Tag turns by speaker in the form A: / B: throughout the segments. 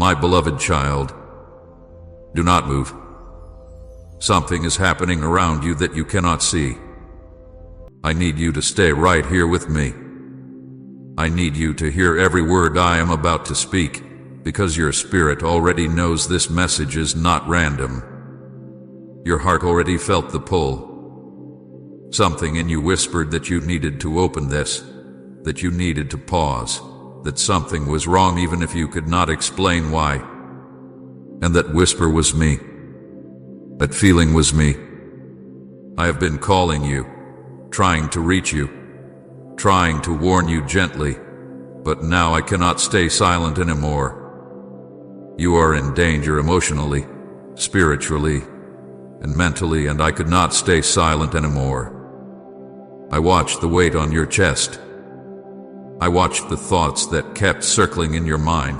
A: My beloved child, do not move. Something is happening around you that you cannot see. I need you to stay right here with me. I need you to hear every word I am about to speak, because your spirit already knows this message is not random. Your heart already felt the pull. Something in you whispered that you needed to open this, that you needed to pause, that something was wrong even if you could not explain why. And that whisper was me. That feeling was me. I have been calling you, trying to reach you, trying to warn you gently, but now I cannot stay silent anymore. You are in danger emotionally, spiritually, and mentally, and I could not stay silent anymore. I watched the weight on your chest. I watched the thoughts that kept circling in your mind.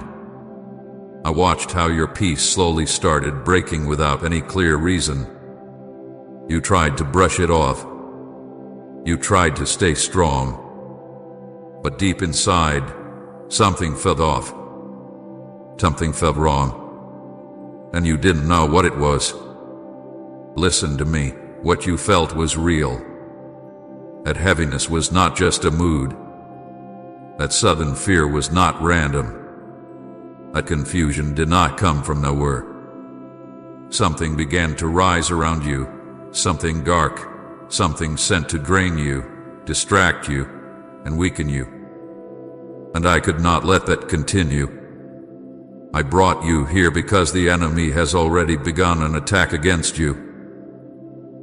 A: I watched how your peace slowly started breaking without any clear reason. You tried to brush it off. You tried to stay strong. But deep inside, something felt off. Something felt wrong. And you didn't know what it was. Listen to me. What you felt was real. That heaviness was not just a mood. That sudden fear was not random. That confusion did not come from nowhere. Something began to rise around you, something dark, something sent to drain you, distract you, and weaken you. And I could not let that continue. I brought you here because the enemy has already begun an attack against you.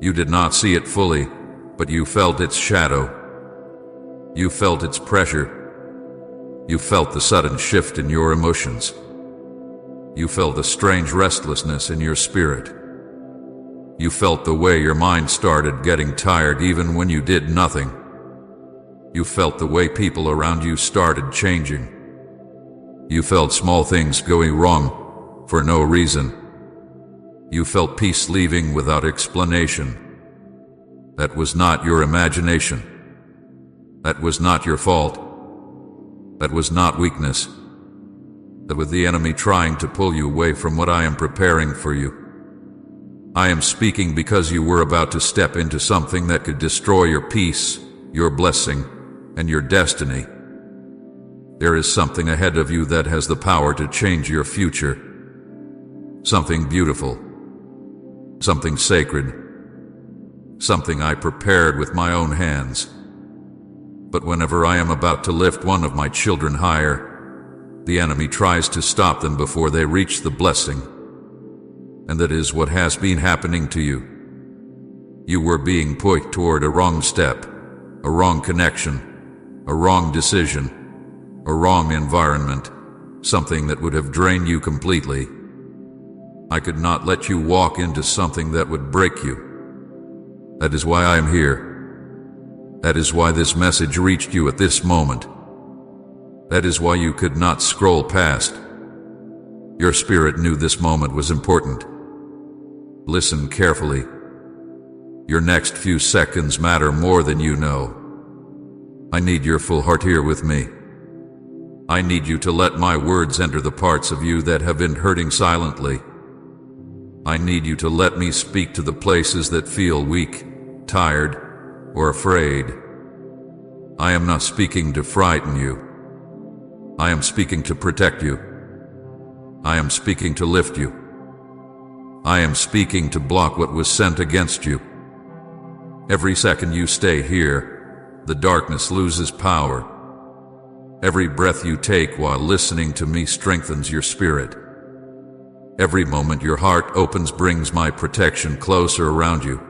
A: You did not see it fully, but you felt its shadow. You felt its pressure. You felt the sudden shift in your emotions. You felt a strange restlessness in your spirit. You felt the way your mind started getting tired even when you did nothing. You felt the way people around you started changing. You felt small things going wrong for no reason. You felt peace leaving without explanation. That was not your imagination. That was not your fault. That was not weakness. That was the enemy trying to pull you away from what I am preparing for you. I am speaking because you were about to step into something that could destroy your peace, your blessing, and your destiny. There is something ahead of you that has the power to change your future. Something beautiful. Something sacred. Something I prepared with my own hands. But whenever I am about to lift one of my children higher, the enemy tries to stop them before they reach the blessing. And that is what has been happening to you. You were being pushed toward a wrong step, a wrong connection, a wrong decision, a wrong environment, something that would have drained you completely. I could not let you walk into something that would break you. That is why I am here. That is why this message reached you at this moment. That is why you could not scroll past. Your spirit knew this moment was important. Listen carefully. Your next few seconds matter more than you know. I need your full heart here with me. I need you to let my words enter the parts of you that have been hurting silently. I need you to let me speak to the places that feel weak, tired, or afraid. I am not speaking to frighten you. I am speaking to protect you. I am speaking to lift you. I am speaking to block what was sent against you. Every second you stay here, the darkness loses power. Every breath you take while listening to me strengthens your spirit. Every moment your heart opens brings my protection closer around you.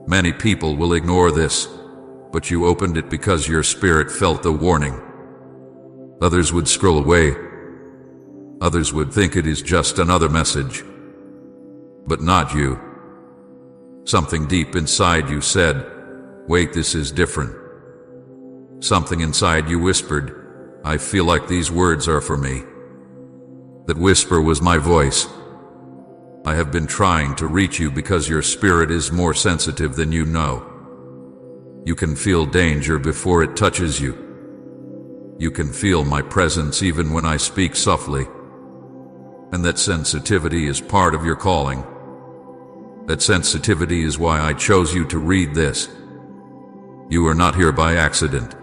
A: Many people will ignore this, but you opened it because your spirit felt the warning. Others would scroll away. Others would think it is just another message. But not you. Something deep inside you said, "Wait, this is different." Something inside you whispered, "I feel like these words are for me." That whisper was my voice. I have been trying to reach you because your spirit is more sensitive than you know. You can feel danger before it touches you. You can feel my presence even when I speak softly. and that sensitivity is part of your calling. That sensitivity is why I chose you to read this. You are not here by accident.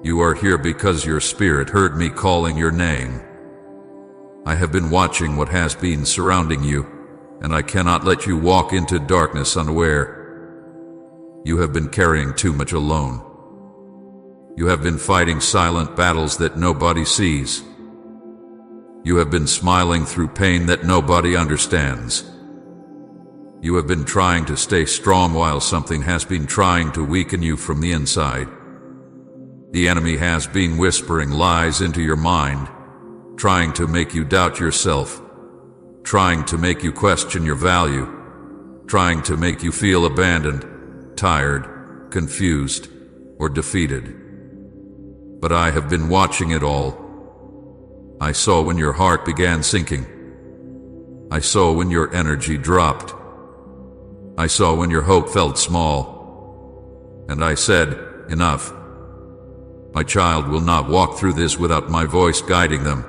A: You are here because your spirit heard me calling your name. I have been watching what has been surrounding you, and I cannot let you walk into darkness unaware. You have been carrying too much alone. You have been fighting silent battles that nobody sees. You have been smiling through pain that nobody understands. You have been trying to stay strong while something has been trying to weaken you from the inside. The enemy has been whispering lies into your mind, trying to make you doubt yourself, trying to make you question your value, trying to make you feel abandoned, tired, confused, or defeated. But I have been watching it all. I saw when your heart began sinking. I saw when your energy dropped. I saw when your hope felt small. And I said, enough. My child will not walk through this without my voice guiding them.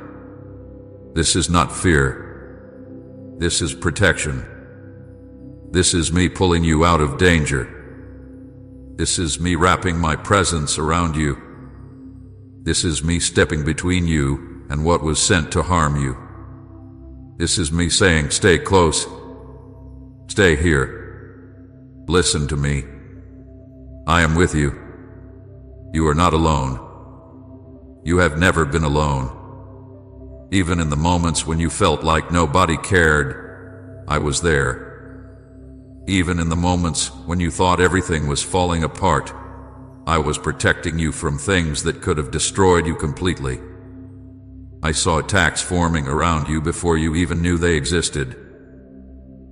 A: This is not fear. This is protection. This is me pulling you out of danger. This is me wrapping my presence around you. This is me stepping between you and what was sent to harm you. This is me saying, stay close. Stay here. Listen to me. I am with you. You are not alone. You have never been alone. Even in the moments when you felt like nobody cared, I was there. Even in the moments when you thought everything was falling apart, I was protecting you from things that could have destroyed you completely. I saw attacks forming around you before you even knew they existed,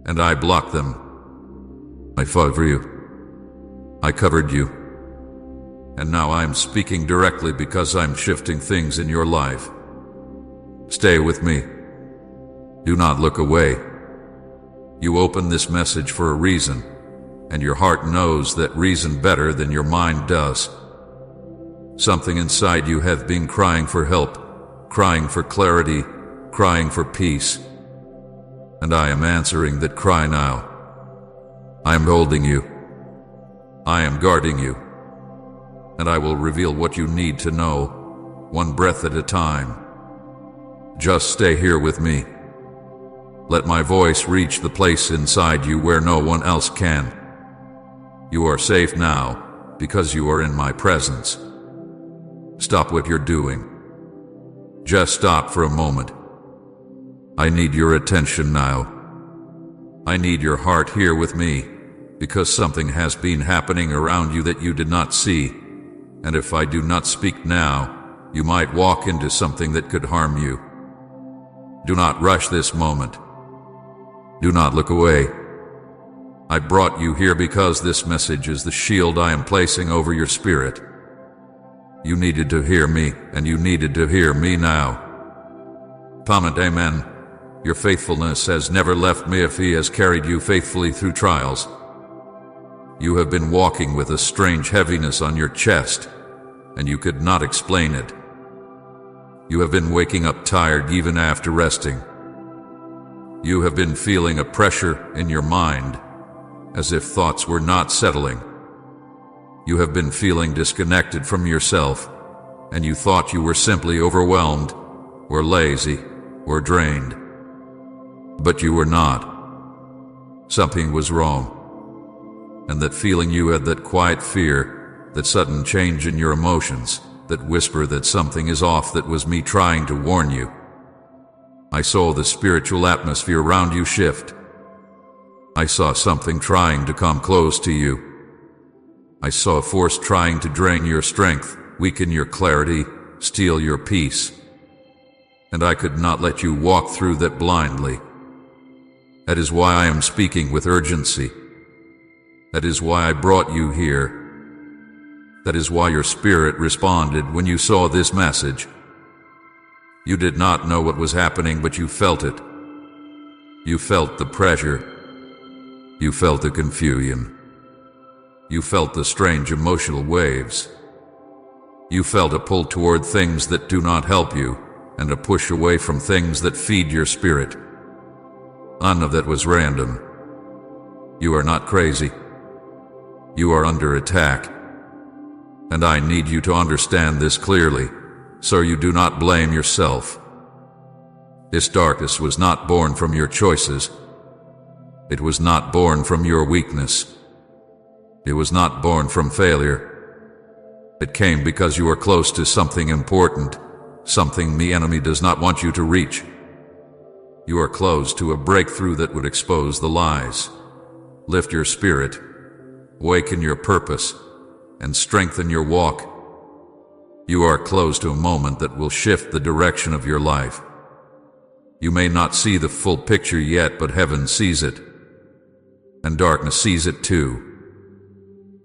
A: and I blocked them. I fought for you. I covered you. And now I am speaking directly because I'm shifting things in your life. Stay with me. Do not look away. You opened this message for a reason, and your heart knows that reason better than your mind does. Something inside you has been crying for help, crying for clarity, crying for peace. And I am answering that cry now. I am holding you. I am guarding you. And I will reveal what you need to know, one breath at a time. Just stay here with me. Let my voice reach the place inside you where no one else can. You are safe now because you are in my presence. Stop what you're doing. Just stop for a moment. I need your attention now. I need your heart here with me because something has been happening around you that you did not see. And if I do not speak now, you might walk into something that could harm you. Do not rush this moment. Do not look away. I brought you here because this message is the shield I am placing over your spirit. You needed to hear me, and you needed to hear me now. Comment amen. Your faithfulness has never left me if he has carried you faithfully through trials. You have been walking with a strange heaviness on your chest, and you could not explain it. You have been waking up tired even after resting. You have been feeling a pressure in your mind, as if thoughts were not settling. You have been feeling disconnected from yourself, and you thought you were simply overwhelmed, or lazy, or drained. But you were not. Something was wrong. And that feeling you had, that quiet fear, that sudden change in your emotions, that whisper that something is off, that was me trying to warn you. I saw the spiritual atmosphere around you shift. I saw something trying to come close to you. I saw a force trying to drain your strength, weaken your clarity, steal your peace. And I could not let you walk through that blindly. That is why I am speaking with urgency. That is why I brought you here. That is why your spirit responded when you saw this message. You did not know what was happening, but you felt it. You felt the pressure. You felt the confusion. You felt the strange emotional waves. You felt a pull toward things that do not help you, and a push away from things that feed your spirit. None of that was random. You are not crazy. You are under attack. And I need you to understand this clearly, so you do not blame yourself. This darkness was not born from your choices. It was not born from your weakness. It was not born from failure. It came because you are close to something important, something the enemy does not want you to reach. You are close to a breakthrough that would expose the lies, lift your spirit, awaken your purpose, and strengthen your walk. You are close to a moment that will shift the direction of your life. You may not see the full picture yet, but heaven sees it, and darkness sees it too.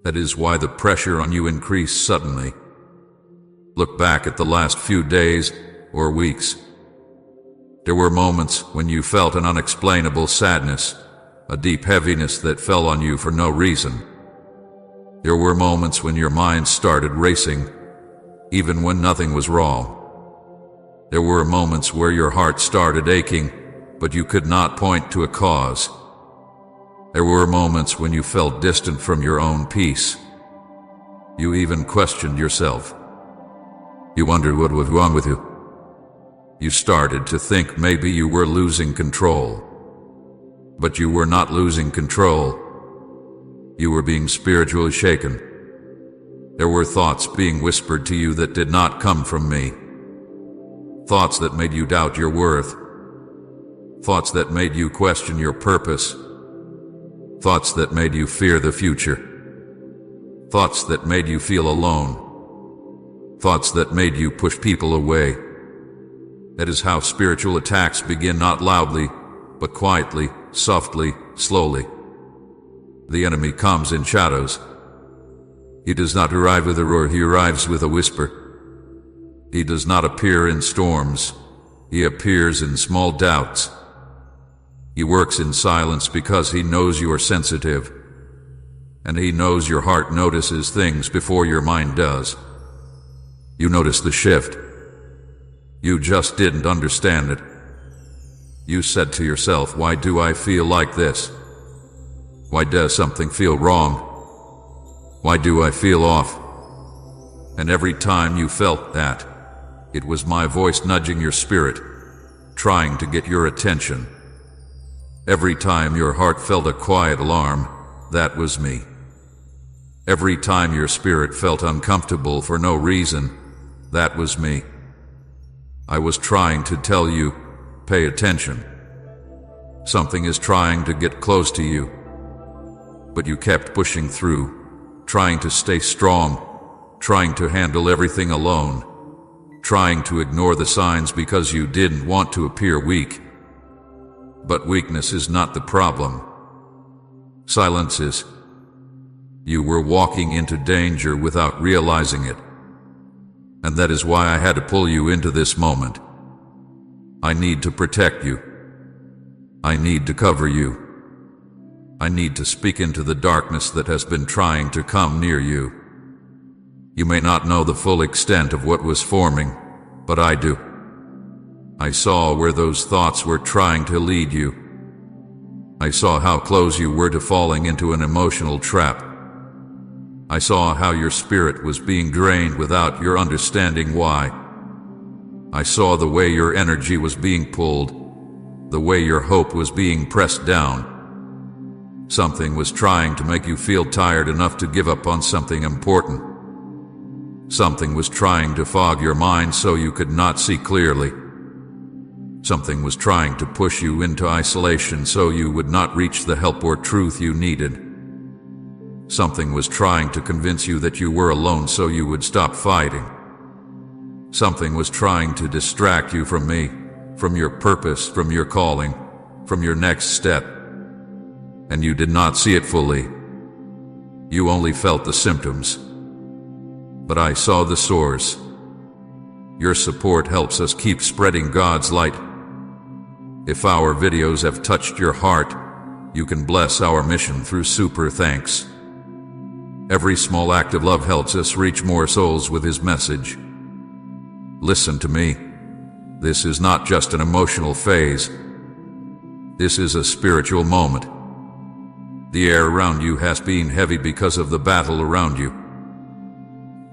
A: That is why the pressure on you increased suddenly. Look back at the last few days or weeks. There were moments when you felt an unexplainable sadness, a deep heaviness that fell on you for no reason. There were moments when your mind started racing, even when nothing was wrong. There were moments where your heart started aching, but you could not point to a cause. There were moments when you felt distant from your own peace. You even questioned yourself. You wondered what was wrong with you. You started to think maybe you were losing control. But you were not losing control. You were being spiritually shaken. There were thoughts being whispered to you that did not come from me. Thoughts that made you doubt your worth. Thoughts that made you question your purpose. Thoughts that made you fear the future. Thoughts that made you feel alone. Thoughts that made you push people away. That is how spiritual attacks begin, not loudly, but quietly, softly, slowly. The enemy comes in shadows. He does not arrive with a roar, he arrives with a whisper. He does not appear in storms, he appears in small doubts. He works in silence because he knows you are sensitive, and he knows your heart notices things before your mind does. You notice the shift. You just didn't understand it. You said to yourself, why do I feel like this? Why does something feel wrong? Why do I feel off? And every time you felt that, it was my voice nudging your spirit, trying to get your attention. Every time your heart felt a quiet alarm, that was me. Every time your spirit felt uncomfortable for no reason, that was me. I was trying to tell you, pay attention. Something is trying to get close to you. But you kept pushing through, trying to stay strong, trying to handle everything alone, trying to ignore the signs because you didn't want to appear weak. But weakness is not the problem. Silence is. You were walking into danger without realizing it. And that is why I had to pull you into this moment. I need to protect you. I need to cover you. I need to speak into the darkness that has been trying to come near you. You may not know the full extent of what was forming, but I do. I saw where those thoughts were trying to lead you. I saw how close you were to falling into an emotional trap. I saw how your spirit was being drained without your understanding why. I saw the way your energy was being pulled, the way your hope was being pressed down. Something was trying to make you feel tired enough to give up on something important. Something was trying to fog your mind so you could not see clearly. Something was trying to push you into isolation so you would not reach the help or truth you needed. Something was trying to convince you that you were alone so you would stop fighting. Something was trying to distract you from me, from your purpose, from your calling, from your next step. And you did not see it fully. You only felt the symptoms. But I saw the source. Your support helps us keep spreading God's light. If our videos have touched your heart, you can bless our mission through super thanks. Every small act of love helps us reach more souls with His message. Listen to me. This is not just an emotional phase. This is a spiritual moment. The air around you has been heavy because of the battle around you.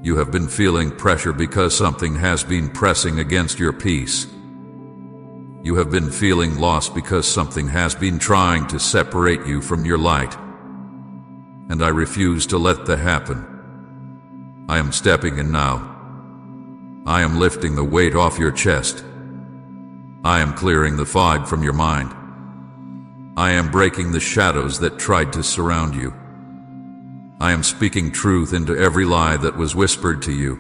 A: You have been feeling pressure because something has been pressing against your peace. You have been feeling lost because something has been trying to separate you from your light. And I refuse to let that happen. I am stepping in now. I am lifting the weight off your chest. I am clearing the fog from your mind. I am breaking the shadows that tried to surround you. I am speaking truth into every lie that was whispered to you.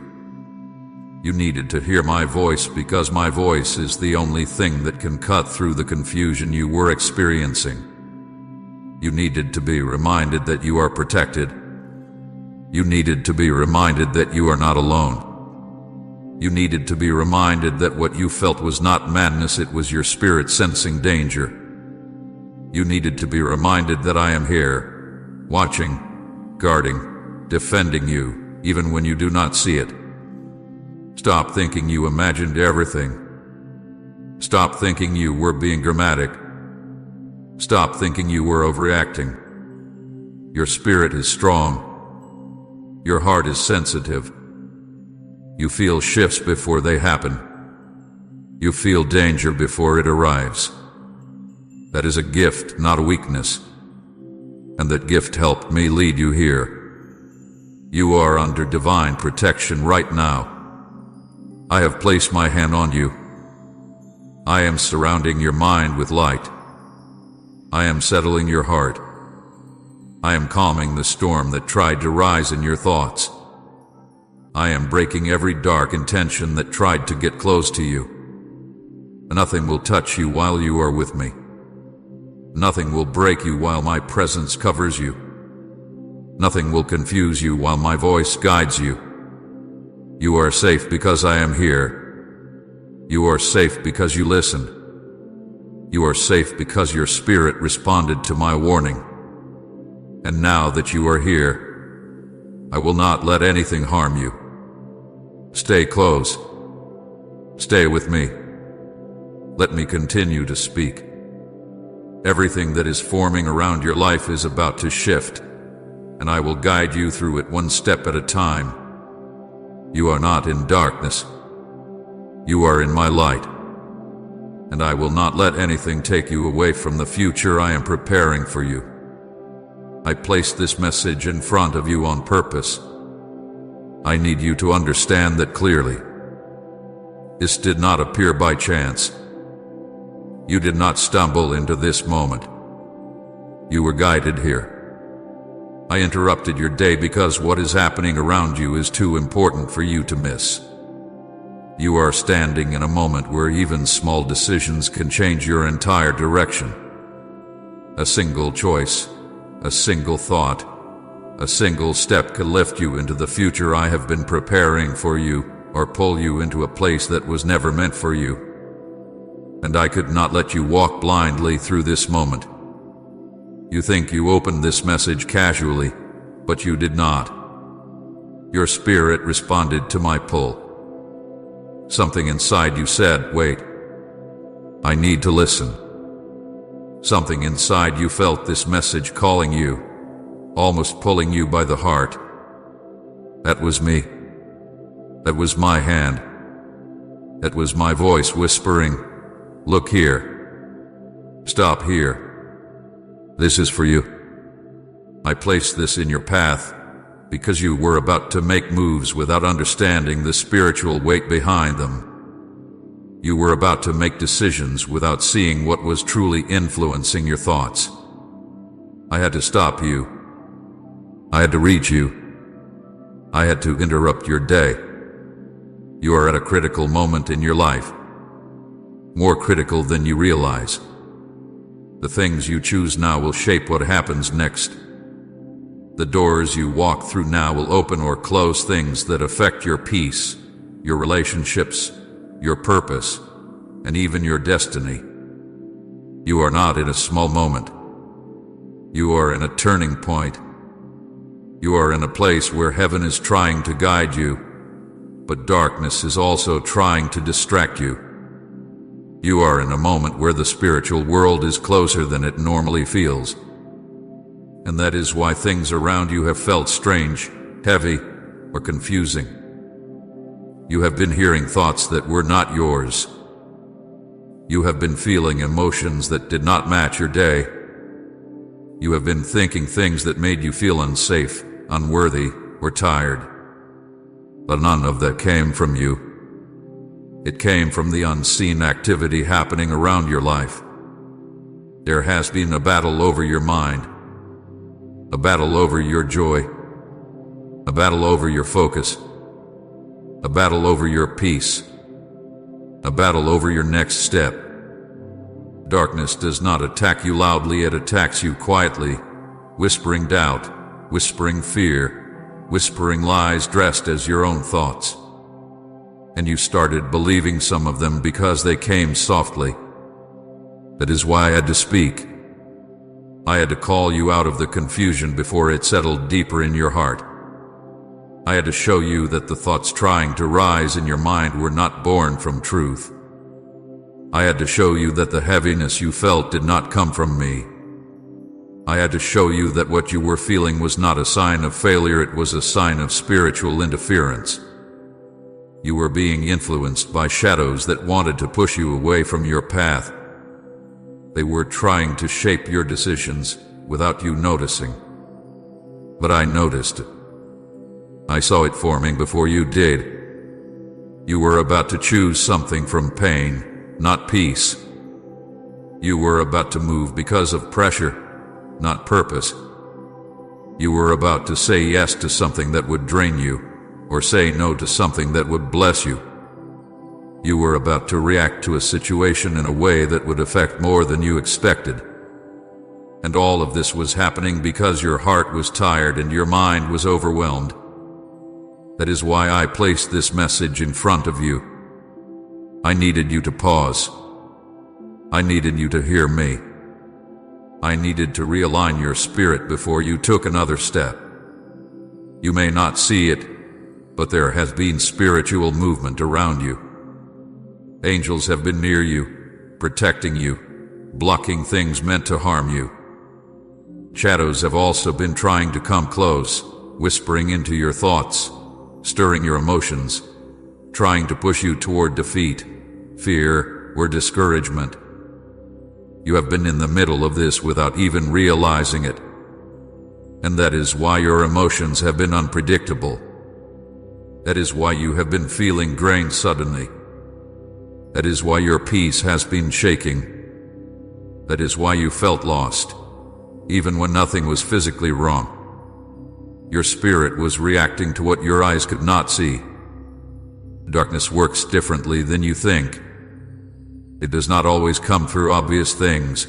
A: You needed to hear my voice because my voice is the only thing that can cut through the confusion you were experiencing. You needed to be reminded that you are protected. You needed to be reminded that you are not alone. You needed to be reminded that what you felt was not madness, it was your spirit sensing danger. You needed to be reminded that I am here, watching, guarding, defending you, even when you do not see it. Stop thinking you imagined everything. Stop thinking you were being dramatic. Stop thinking you were overreacting. Your spirit is strong. Your heart is sensitive. You feel shifts before they happen. You feel danger before it arrives. That is a gift, not a weakness. And that gift helped me lead you here. You are under divine protection right now. I have placed my hand on you. I am surrounding your mind with light. I am settling your heart. I am calming the storm that tried to rise in your thoughts. I am breaking every dark intention that tried to get close to you. Nothing will touch you while you are with me. Nothing will break you while my presence covers you. Nothing will confuse you while my voice guides you. You are safe because I am here. You are safe because you listened. You are safe because your spirit responded to my warning. And now that you are here, I will not let anything harm you. Stay close. Stay with me. Let me continue to speak. Everything that is forming around your life is about to shift, and I will guide you through it one step at a time. You are not in darkness. You are in my light. And I will not let anything take you away from the future I am preparing for you. I placed this message in front of you on purpose. I need you to understand that clearly. This did not appear by chance. You did not stumble into this moment. You were guided here. I interrupted your day because what is happening around you is too important for you to miss. You are standing in a moment where even small decisions can change your entire direction. A single choice, a single thought, a single step can lift you into the future I have been preparing for you, or pull you into a place that was never meant for you. And I could not let you walk blindly through this moment. You think you opened this message casually, but you did not. Your spirit responded to my pull. Something inside you said, wait, I need to listen. Something inside you felt this message calling you, almost pulling you by the heart. That was me. That was my hand. That was my voice whispering, look here. Stop here. This is for you. I placed this in your path because you were about to make moves without understanding the spiritual weight behind them. You were about to make decisions without seeing what was truly influencing your thoughts. I had to stop you. I had to reach you. I had to interrupt your day. You are at a critical moment in your life. More critical than you realize. The things you choose now will shape what happens next. The doors you walk through now will open or close things that affect your peace, your relationships, your purpose, and even your destiny. You are not in a small moment. You are in a turning point. You are in a place where heaven is trying to guide you, but darkness is also trying to distract you. You are in a moment where the spiritual world is closer than it normally feels. And that is why things around you have felt strange, heavy, or confusing. You have been hearing thoughts that were not yours. You have been feeling emotions that did not match your day. You have been thinking things that made you feel unsafe, unworthy, or tired. But none of that came from you. It came from the unseen activity happening around your life. There has been a battle over your mind, a battle over your joy, a battle over your focus, a battle over your peace, a battle over your next step. Darkness does not attack you loudly, it attacks you quietly, whispering doubt, whispering fear, whispering lies dressed as your own thoughts. And you started believing some of them because they came softly. That is why I had to speak. I had to call you out of the confusion before it settled deeper in your heart. I had to show you that the thoughts trying to rise in your mind were not born from truth. I had to show you that the heaviness you felt did not come from me. I had to show you that what you were feeling was not a sign of failure, it was a sign of spiritual interference. You were being influenced by shadows that wanted to push you away from your path. They were trying to shape your decisions without you noticing. But I noticed it. I saw it forming before you did. You were about to choose something from pain, not peace. You were about to move because of pressure, not purpose. You were about to say yes to something that would drain you, or say no to something that would bless you. You were about to react to a situation in a way that would affect more than you expected. And all of this was happening because your heart was tired and your mind was overwhelmed. That is why I placed this message in front of you. I needed you to pause. I needed you to hear me. I needed to realign your spirit before you took another step. You may not see it, but there has been spiritual movement around you. Angels have been near you, protecting you, blocking things meant to harm you. Shadows have also been trying to come close, whispering into your thoughts, stirring your emotions, trying to push you toward defeat, fear, or discouragement. You have been in the middle of this without even realizing it. And that is why your emotions have been unpredictable. That is why you have been feeling drained suddenly. That is why your peace has been shaking. That is why you felt lost, even when nothing was physically wrong. Your spirit was reacting to what your eyes could not see. Darkness works differently than you think. It does not always come through obvious things.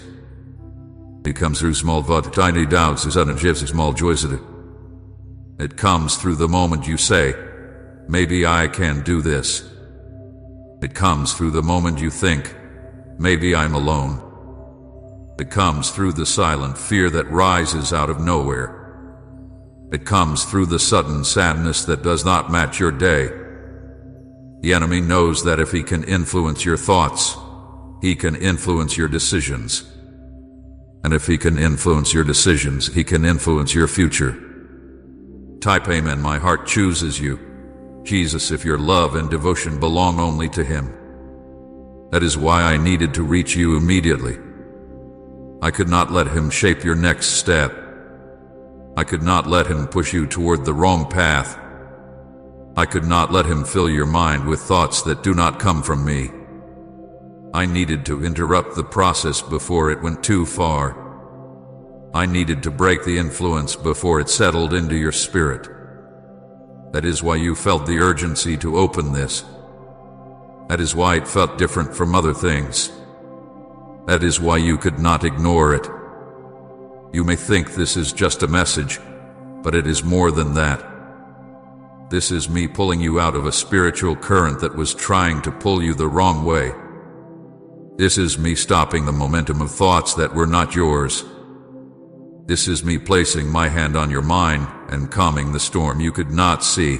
A: It comes through small but tiny doubts, sudden shifts, small joys. It comes through the moment you say, maybe I can do this. It comes through the moment you think, maybe I'm alone. It comes through the silent fear that rises out of nowhere. It comes through the sudden sadness that does not match your day. The enemy knows that if he can influence your thoughts, he can influence your decisions. And if he can influence your decisions, he can influence your future. Type amen. My heart chooses you, Jesus, if your love and devotion belong only to him. That is why I needed to reach you immediately. I could not let him shape your next step. I could not let him push you toward the wrong path. I could not let him fill your mind with thoughts that do not come from me. I needed to interrupt the process before it went too far. I needed to break the influence before it settled into your spirit. That is why you felt the urgency to open this. That is why it felt different from other things. That is why you could not ignore it. You may think this is just a message, but it is more than that. This is me pulling you out of a spiritual current that was trying to pull you the wrong way. This is me stopping the momentum of thoughts that were not yours. This is me placing my hand on your mind and calming the storm you could not see.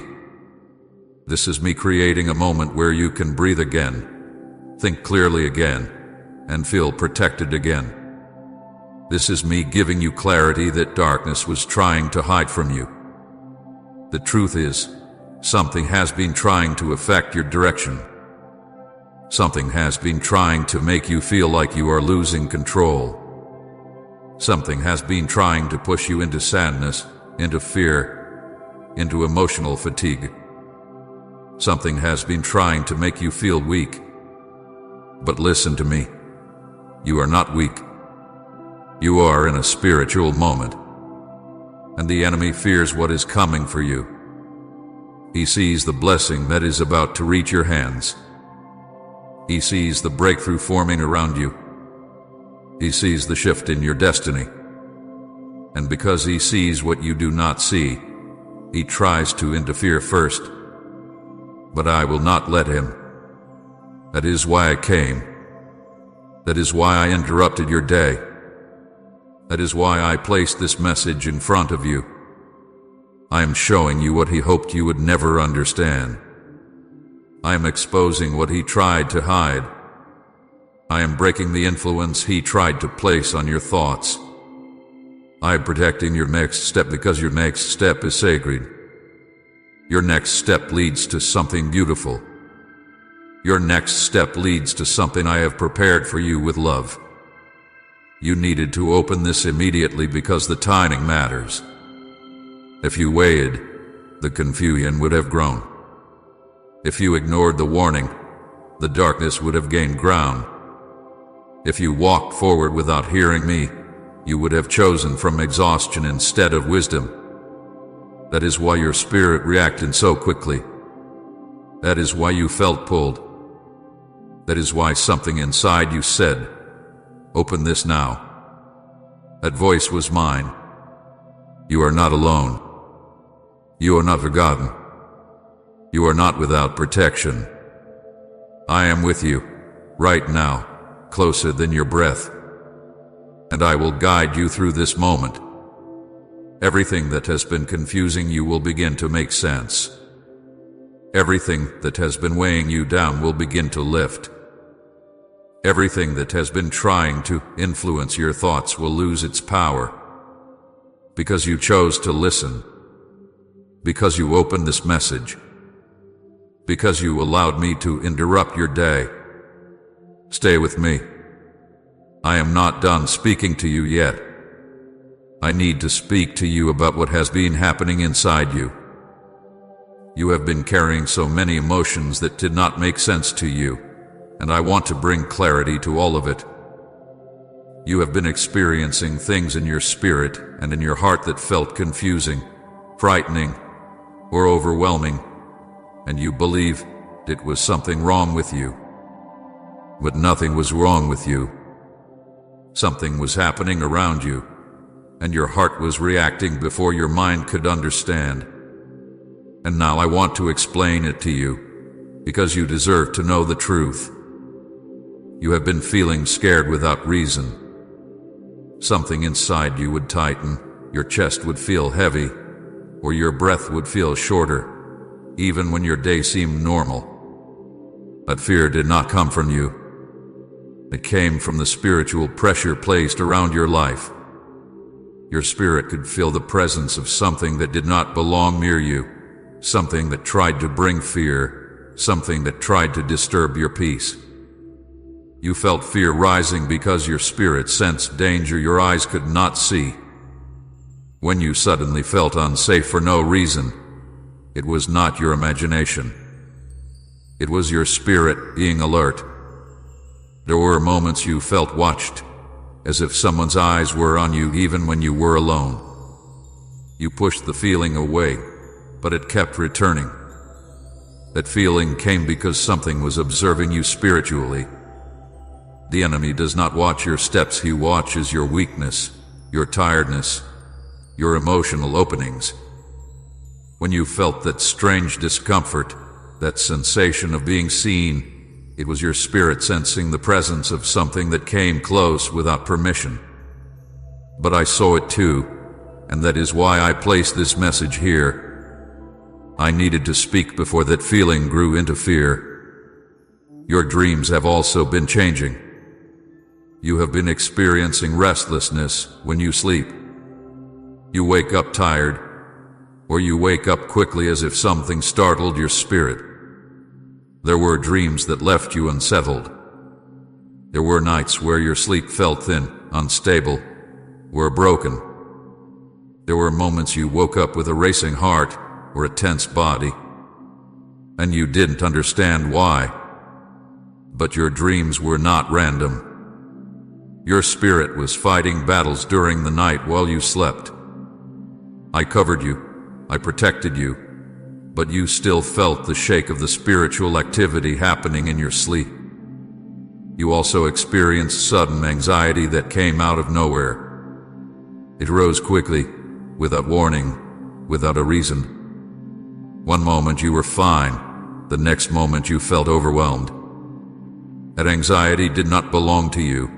A: This is me creating a moment where you can breathe again, think clearly again, and feel protected again. This is me giving you clarity that darkness was trying to hide from you. The truth is, something has been trying to affect your direction. Something has been trying to make you feel like you are losing control. Something has been trying to push you into sadness, into fear, into emotional fatigue. Something has been trying to make you feel weak. But listen to me. You are not weak. You are in a spiritual moment. And the enemy fears what is coming for you. He sees the blessing that is about to reach your hands. He sees the breakthrough forming around you. He sees the shift in your destiny. And because he sees what you do not see, he tries to interfere first. But I will not let him. That is why I came. That is why I interrupted your day. That is why I placed this message in front of you. I am showing you what he hoped you would never understand. I am exposing what he tried to hide. I am breaking the influence he tried to place on your thoughts. I am protecting your next step because your next step is sacred. Your next step leads to something beautiful. Your next step leads to something I have prepared for you with love. You needed to open this immediately because the timing matters. If you waited, the confusion would have grown. If you ignored the warning, the darkness would have gained ground. If you walked forward without hearing me, you would have chosen from exhaustion instead of wisdom. That is why your spirit reacted so quickly. That is why you felt pulled. That is why something inside you said, "Open this now." That voice was mine. You are not alone. You are not forgotten. You are not without protection. I am with you, right now, closer than your breath. And I will guide you through this moment. Everything that has been confusing you will begin to make sense. Everything that has been weighing you down will begin to lift. Everything that has been trying to influence your thoughts will lose its power. Because you chose to listen. Because you opened this message. Because you allowed me to interrupt your day. Stay with me. I am not done speaking to you yet. I need to speak to you about what has been happening inside you. You have been carrying so many emotions that did not make sense to you, and I want to bring clarity to all of it. You have been experiencing things in your spirit and in your heart that felt confusing, frightening, or overwhelming, and you believed it was something wrong with you. But nothing was wrong with you. Something was happening around you, and your heart was reacting before your mind could understand. And now I want to explain it to you, because you deserve to know the truth. You have been feeling scared without reason. Something inside you would tighten, your chest would feel heavy, or your breath would feel shorter, even when your day seemed normal. But fear did not come from you. It came from the spiritual pressure placed around your life. Your spirit could feel the presence of something that did not belong near you, something that tried to bring fear, something that tried to disturb your peace. You felt fear rising because your spirit sensed danger your eyes could not see. When you suddenly felt unsafe for no reason, it was not your imagination. It was your spirit being alert. There were moments you felt watched, as if someone's eyes were on you even when you were alone. You pushed the feeling away, but it kept returning. That feeling came because something was observing you spiritually. The enemy does not watch your steps, he watches your weakness, your tiredness, your emotional openings. When you felt that strange discomfort, that sensation of being seen, it was your spirit sensing the presence of something that came close without permission. But I saw it too, and that is why I placed this message here. I needed to speak before that feeling grew into fear. Your dreams have also been changing. You have been experiencing restlessness when you sleep. You wake up tired, or you wake up quickly as if something startled your spirit. There were dreams that left you unsettled. There were nights where your sleep felt thin, unstable, or broken. There were moments you woke up with a racing heart or a tense body, and you didn't understand why. But your dreams were not random. Your spirit was fighting battles during the night while you slept. I covered you, I protected you, but you still felt the shake of the spiritual activity happening in your sleep. You also experienced sudden anxiety that came out of nowhere. It rose quickly, without warning, without a reason. One moment you were fine, the next moment you felt overwhelmed. That anxiety did not belong to you.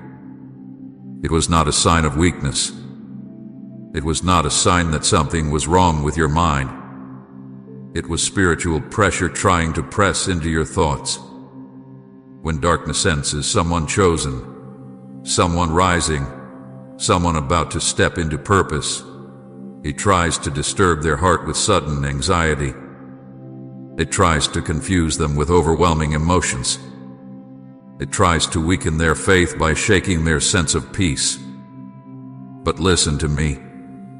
A: It was not a sign of weakness. It was not a sign that something was wrong with your mind. It was spiritual pressure trying to press into your thoughts. When darkness senses someone chosen, someone rising, someone about to step into purpose, it tries to disturb their heart with sudden anxiety. It tries to confuse them with overwhelming emotions. It tries to weaken their faith by shaking their sense of peace. But listen to me,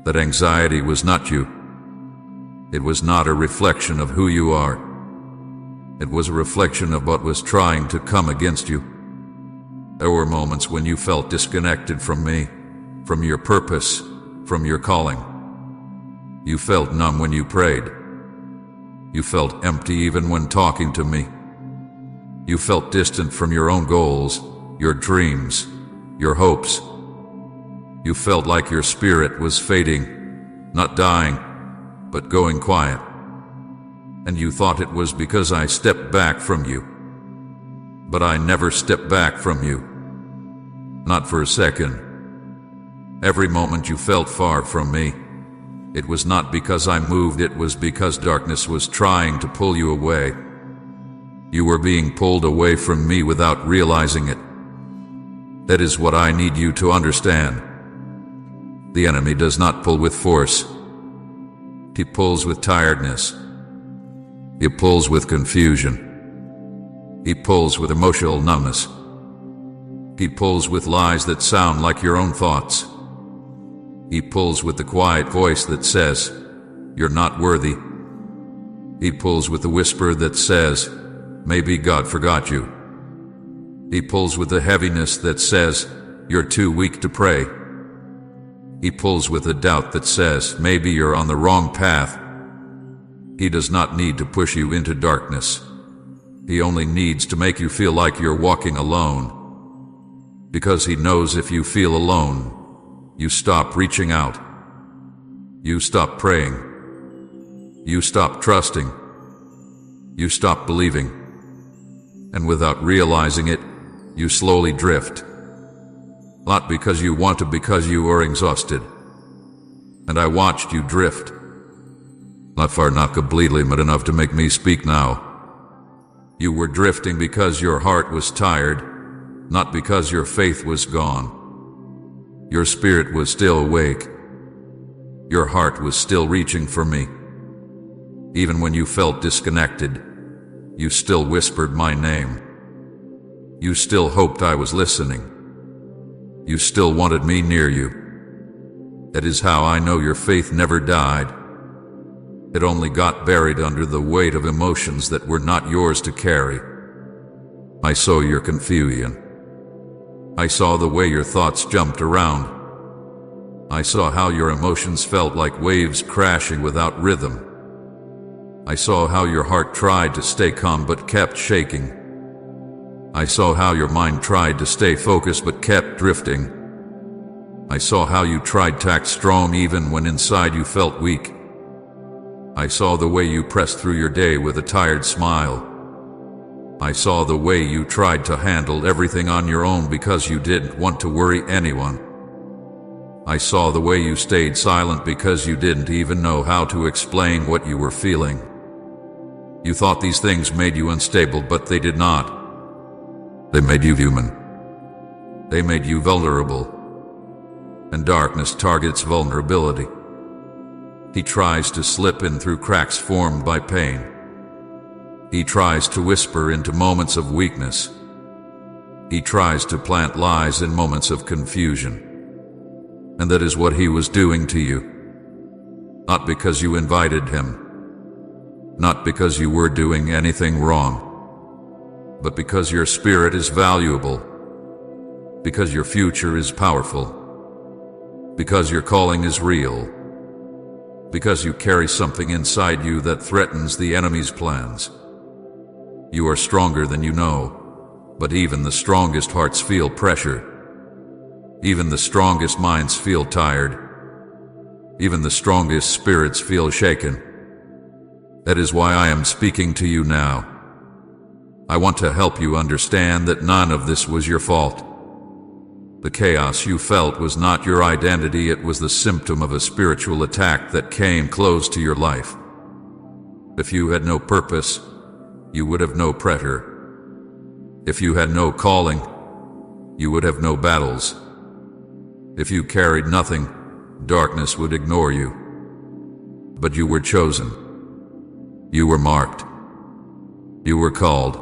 A: that anxiety was not you. It was not a reflection of who you are. It was a reflection of what was trying to come against you. There were moments when you felt disconnected from me, from your purpose, from your calling. You felt numb when you prayed. You felt empty even when talking to me. You felt distant from your own goals, your dreams, your hopes. You felt like your spirit was fading, not dying, but going quiet. And you thought it was because I stepped back from you. But I never stepped back from you. Not for a second. Every moment you felt far from me, it was not because I moved, it was because darkness was trying to pull you away. You were being pulled away from me without realizing it. That is what I need you to understand. The enemy does not pull with force. He pulls with tiredness. He pulls with confusion. He pulls with emotional numbness. He pulls with lies that sound like your own thoughts. He pulls with the quiet voice that says, "You're not worthy." He pulls with the whisper that says, "Maybe God forgot you." He pulls with the heaviness that says, "You're too weak to pray." He pulls with the doubt that says, "Maybe you're on the wrong path." He does not need to push you into darkness. He only needs to make you feel like you're walking alone. Because he knows if you feel alone, you stop reaching out. You stop praying. You stop trusting. You stop believing. And without realizing it, you slowly drift. Not because you want to, because you are exhausted. And I watched you drift. Not far, not completely, but enough to make me speak now. You were drifting because your heart was tired, not because your faith was gone. Your spirit was still awake. Your heart was still reaching for me. Even when you felt disconnected, you still whispered my name. You still hoped I was listening. You still wanted me near you. That is how I know your faith never died. It only got buried under the weight of emotions that were not yours to carry. I saw your confusion. I saw the way your thoughts jumped around. I saw how your emotions felt like waves crashing without rhythm. I saw how your heart tried to stay calm but kept shaking. I saw how your mind tried to stay focused but kept drifting. I saw how you tried to act strong even when inside you felt weak. I saw the way you pressed through your day with a tired smile. I saw the way you tried to handle everything on your own because you didn't want to worry anyone. I saw the way you stayed silent because you didn't even know how to explain what you were feeling. You thought these things made you unstable, but they did not. They made you human. They made you vulnerable. And darkness targets vulnerability. He tries to slip in through cracks formed by pain. He tries to whisper into moments of weakness. He tries to plant lies in moments of confusion. And that is what he was doing to you. Not because you invited him. Not because you were doing anything wrong. But because your spirit is valuable. Because your future is powerful. Because your calling is real. Because you carry something inside you that threatens the enemy's plans. You are stronger than you know, but even the strongest hearts feel pressure. Even the strongest minds feel tired. Even the strongest spirits feel shaken. That is why I am speaking to you now. I want to help you understand that none of this was your fault. The chaos you felt was not your identity, it was the symptom of a spiritual attack that came close to your life. If you had no purpose, you would have no prayer. If you had no calling, you would have no battles. If you carried nothing, darkness would ignore you. But you were chosen. You were marked. You were called.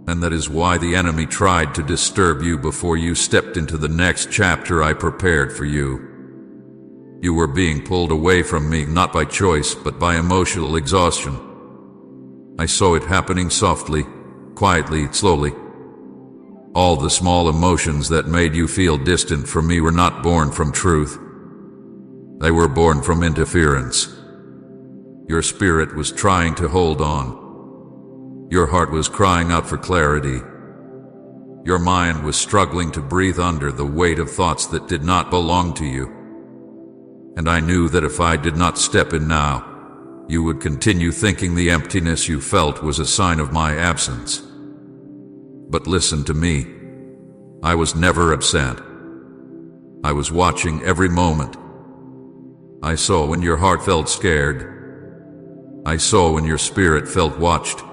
A: And that is why the enemy tried to disturb you before you stepped into the next chapter I prepared for you. You were being pulled away from me, not by choice, but by emotional exhaustion. I saw it happening softly, quietly, slowly. All the small emotions that made you feel distant from me were not born from truth. They were born from interference. Your spirit was trying to hold on. Your heart was crying out for clarity. Your mind was struggling to breathe under the weight of thoughts that did not belong to you. And I knew that if I did not step in now, you would continue thinking the emptiness you felt was a sign of my absence. But listen to me. I was never absent. I was watching every moment. I saw when your heart felt scared. I saw when your spirit felt watched.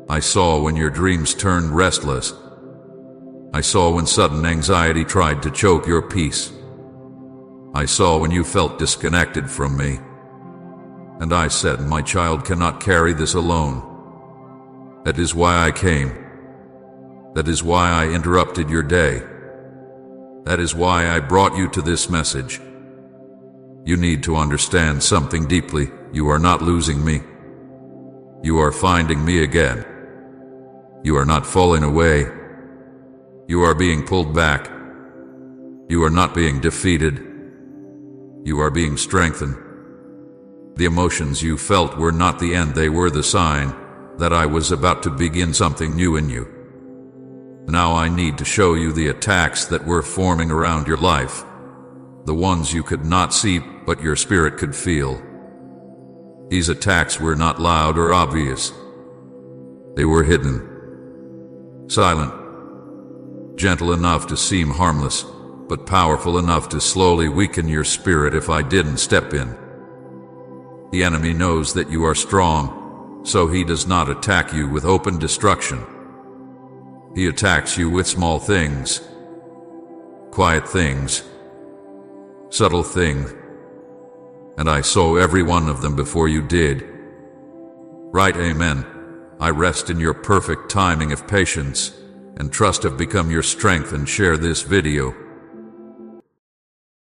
A: I saw when your dreams turned restless. I saw when sudden anxiety tried to choke your peace. I saw when you felt disconnected from me. And I said, my child cannot carry this alone. That is why I came. That is why I interrupted your day. That is why I brought you to this message. You need to understand something deeply. You are not losing me. You are finding me again. You are not falling away. You are being pulled back. You are not being defeated. You are being strengthened. The emotions you felt were not the end, they were the sign that I was about to begin something new in you. Now I need to show you the attacks that were forming around your life, the ones you could not see but your spirit could feel. These attacks were not loud or obvious. They were hidden. Silent, gentle enough to seem harmless, but powerful enough to slowly weaken your spirit if I didn't step in. The enemy knows that you are strong, so he does not attack you with open destruction. He attacks you with small things, quiet things, subtle things, and I saw every one of them before you did. Right, amen. I rest in your perfect timing of patience and trust have become your strength and share this video